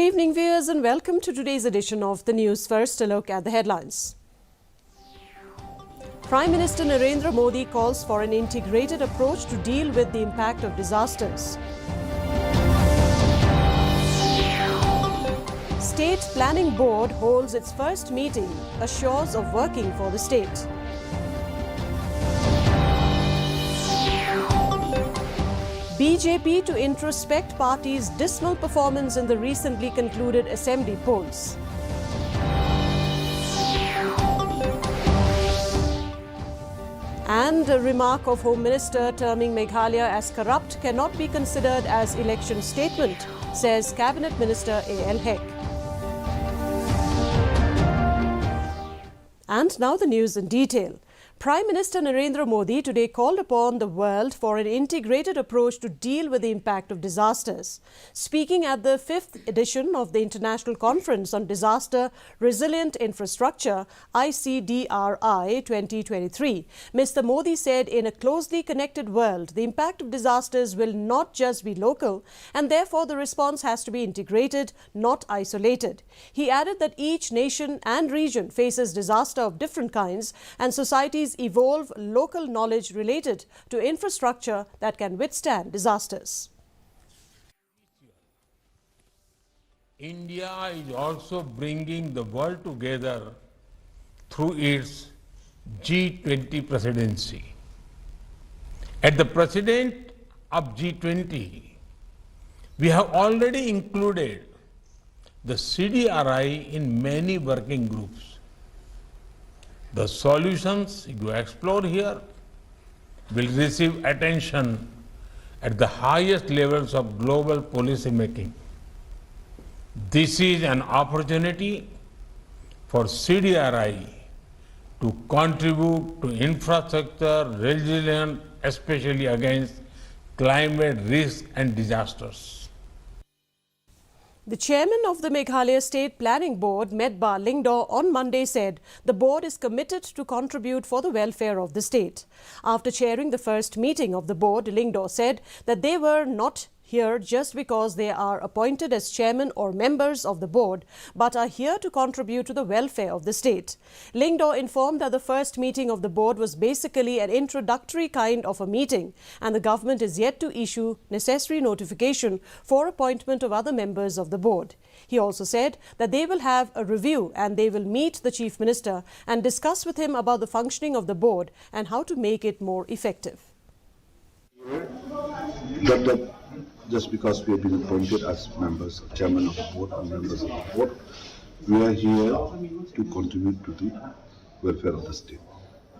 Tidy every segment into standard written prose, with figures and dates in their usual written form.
Good evening, viewers, and welcome to today's edition of the news. First, a look at the headlines. Prime Minister Narendra Modi calls for an integrated approach to deal with the impact of disasters. State Planning Board holds its first meeting, assures of working for the state. BJP to introspect party's dismal performance in the recently concluded assembly polls. And a remark of Home Minister terming Meghalaya as corrupt cannot be considered as election statement, says Cabinet Minister A.L. Hek. And now the news in detail. Prime Minister Narendra Modi today called upon the world for an integrated approach to deal with the impact of disasters. Speaking at the 5th edition of the International Conference on Disaster Resilient Infrastructure, ICDRI 2023, Mr. Modi said in a closely connected world, the impact of disasters will not just be local, and therefore the response has to be integrated, not isolated. He added that each nation and region faces disaster of different kinds, and societies evolve local knowledge related to infrastructure that can withstand disasters. India is also bringing the world together through its G20 presidency. At the president of G20, we have already included the CDRI in many working groups. The solutions you explore here will receive attention at the highest levels of global policy making. This is an opportunity for CDRI to contribute to infrastructure resilience, especially against climate risk and disasters. The chairman of the Meghalaya State Planning Board, Medba Lyngdoh, on Monday said the board is committed to contribute for the welfare of the state. After chairing the first meeting of the board, Lyngdoh said that they were not here just because they are appointed as chairman or members of the board, but are here to contribute to the welfare of the state. Lyngdoh informed that the first meeting of the board was basically an introductory kind of a meeting, and the government is yet to issue necessary notification for appointment of other members of the board. He also said that they will have a review and they will meet the Chief Minister and discuss with him about the functioning of the board and how to make it more effective. Just because we have been appointed as members, chairman of the board and members of the board, we are here to contribute to the welfare of the state.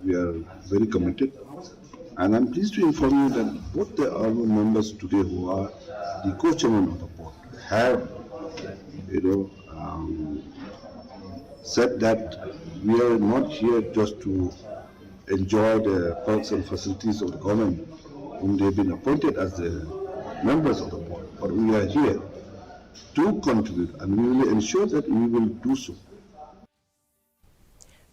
We are very committed, and I'm pleased to inform you that both the honorable members today who are the co-chairman of the board have, said that we are not here just to enjoy the perks and facilities of the government whom they have been appointed as the members of the board, but we are here to contribute, and we will ensure that we will do so.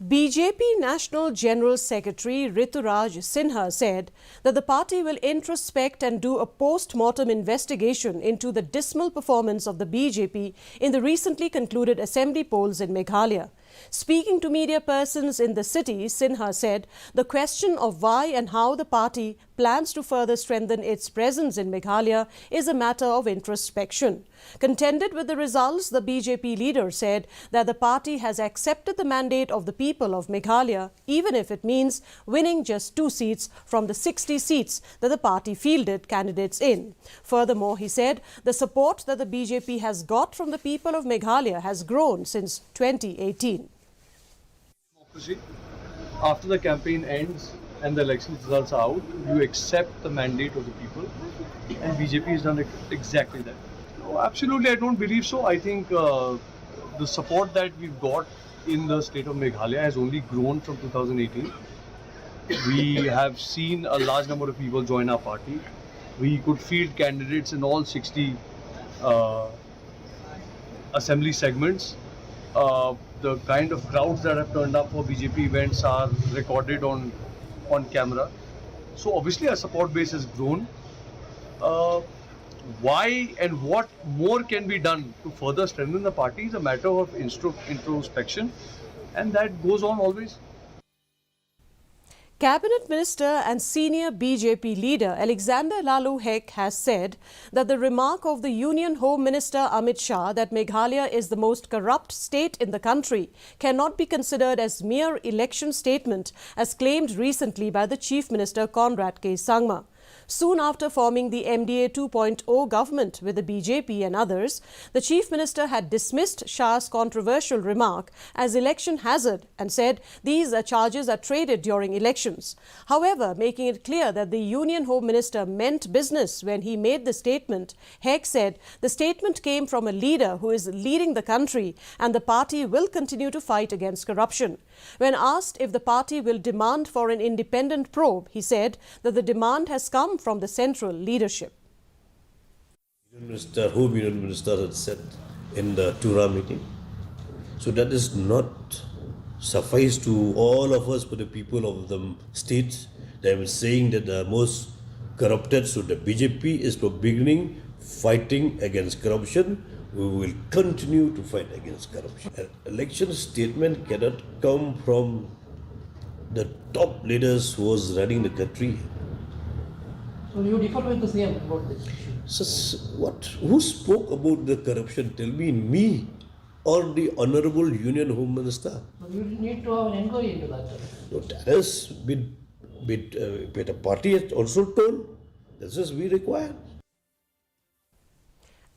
BJP National General Secretary Rituraj Sinha said that the party will introspect and do a post-mortem investigation into the dismal performance of the BJP in the recently concluded assembly polls in Meghalaya. Speaking to media persons in the city, Sinha said the question of why and how the party plans to further strengthen its presence in Meghalaya is a matter of introspection. Contented with the results, the BJP leader said that the party has accepted the mandate of the people of Meghalaya, even if it means winning just 2 seats from the 60 seats that the party fielded candidates in. Furthermore, he said the support that the BJP has got from the people of Meghalaya has grown since 2018. After the campaign ends and the election results are out, you accept the mandate of the people, and BJP has done exactly that. No, absolutely, I don't believe so. I think the support that we've got in the state of Meghalaya has only grown from 2018. We have seen a large number of people join our party. We could field candidates in all 60 assembly segments. The kind of crowds that have turned up for BJP events are recorded on camera. So obviously our support base has grown. Why and what more can be done to further strengthen the party is a matter of introspection, and that goes on always. Cabinet Minister and senior BJP leader Alexander Lalu Hek has said that the remark of the Union Home Minister Amit Shah that Meghalaya is the most corrupt state in the country cannot be considered as mere election statement as claimed recently by the Chief Minister Conrad K. Sangma. Soon after forming the MDA 2.0 government with the BJP and others, the Chief Minister had dismissed Shah's controversial remark as election hazard and said these charges are traded during elections. However, making it clear that the Union Home Minister meant business when he made the statement, Hek said the statement came from a leader who is leading the country and the party will continue to fight against corruption. When asked if the party will demand for an independent probe, he said that the demand has come from the central leadership. Home Union Minister had said in the Tura meeting. So that is not suffice to all of us, but the people of the states. They were saying that the most corrupted, so the BJP is for beginning fighting against corruption. We will continue to fight against corruption. An election statement cannot come from the top leaders who was running the country. So you differ with the CM about this issue? So what? Who spoke about the corruption? Tell me or the Honorable Union Home Minister? So you need to have an inquiry into that. No, that has been the party has also told. This is we require.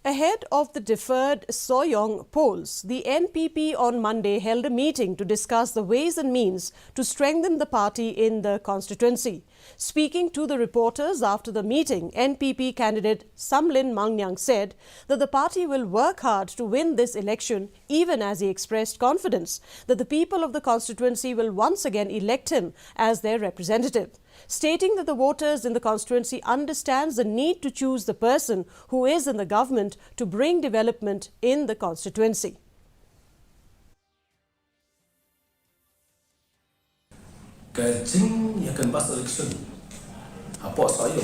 Ahead of the deferred Soyong polls, the NPP on Monday held a meeting to discuss the ways and means to strengthen the party in the constituency. Speaking to the reporters after the meeting, NPP candidate Samlin Mangyang said that the party will work hard to win this election, even as he expressed confidence that the people of the constituency will once again elect him as their representative, stating that the voters in the constituency understands the need to choose the person who is in the government to bring development in the constituency. Kajing yakan bas election hapo sayo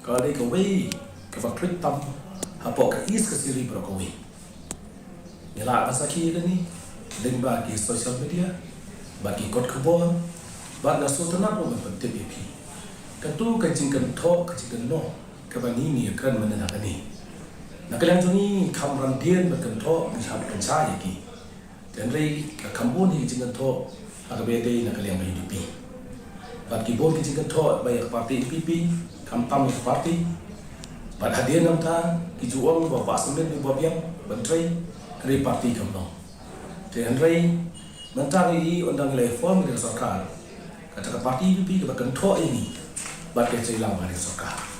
kali kawi kafakrit tam hapo ka is kasiri brokawi yala basaki ni link bagi social media bagi kot kebon bag na sultanat mo TPP katu kajing kan talk kajing no kabani ni kan mana nakani nakalang juni kamran dien bakan talk bishap pencaya ki dan rei kambun hi jingan talk agabede nakalang UDP bat kibon ki jingan talk bayak parti NPP kampam parti bat hadir namta ki juang bawa semen bawa yang bentrai rei parti kamno dan rei mentari undang reform dengan sarkar kata parti NPP bakan talk ini bat kecailang dari sarkar.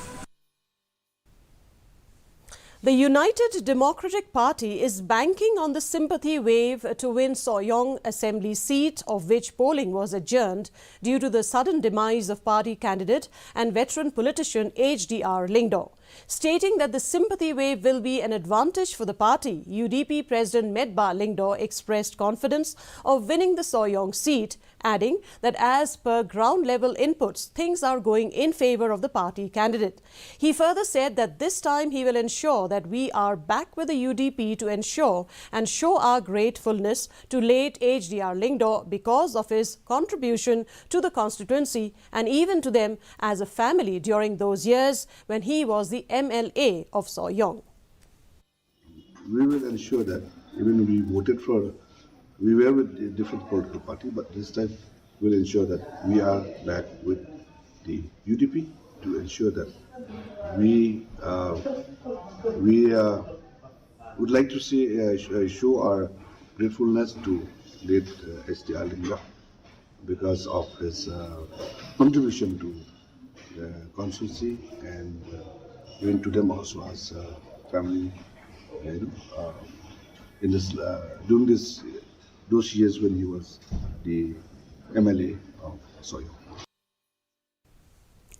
The United Democratic Party is banking on the sympathy wave to win Soyong Assembly seat, of which polling was adjourned due to the sudden demise of party candidate and veteran politician HDR Lingdo. Stating that the sympathy wave will be an advantage for the party, UDP President Medba Lingdo expressed confidence of winning the Soyong seat, adding that as per ground-level inputs, things are going in favour of the party candidate. He further said that this time he will ensure that we are back with the UDP to ensure and show our gratefulness to late HDR Lingdo because of his contribution to the constituency and even to them as a family during those years when he was the MLA of Soyong. We will ensure that even we voted for, we were with a different political party, but this time we'll ensure that we are back with the UDP to ensure that we would like to see show our gratefulness to late HDR Lingdo because of his contribution to the constituency and even to them also as family, in this during those years when he was the MLA of Soyong.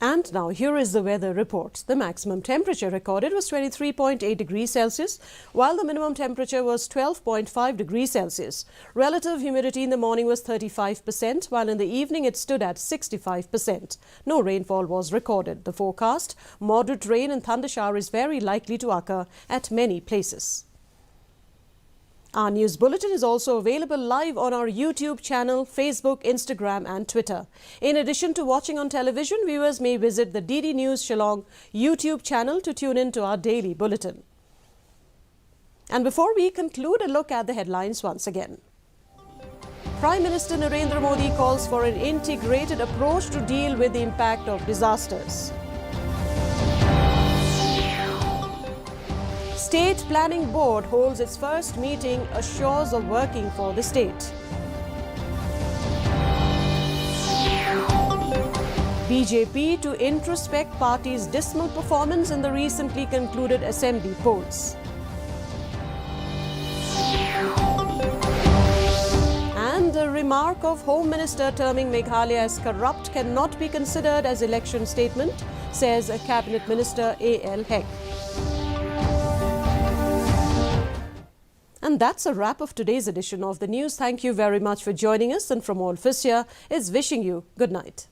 And now here is the weather report. The maximum temperature recorded was 23.8 degrees Celsius, while the minimum temperature was 12.5 degrees Celsius. Relative humidity in the morning was 35%, while in the evening it stood at 65%. No rainfall was recorded. The forecast: moderate rain and thunder shower is very likely to occur at many places. Our news bulletin is also available live on our YouTube channel, Facebook, Instagram and Twitter. In addition to watching on television, viewers may visit the DD News Shillong YouTube channel to tune in to our daily bulletin. And before we conclude, a look at the headlines once again. Prime Minister Narendra Modi calls for an integrated approach to deal with the impact of disasters. State Planning Board holds its first meeting, assures of working for the state. BJP to introspect party's dismal performance in the recently concluded assembly polls. And the remark of Home Minister terming Meghalaya as corrupt cannot be considered as election statement, says a Cabinet Minister A.L. Hek. And that's a wrap of today's edition of the news. Thank you very much for joining us, and from all of us here is wishing you good night.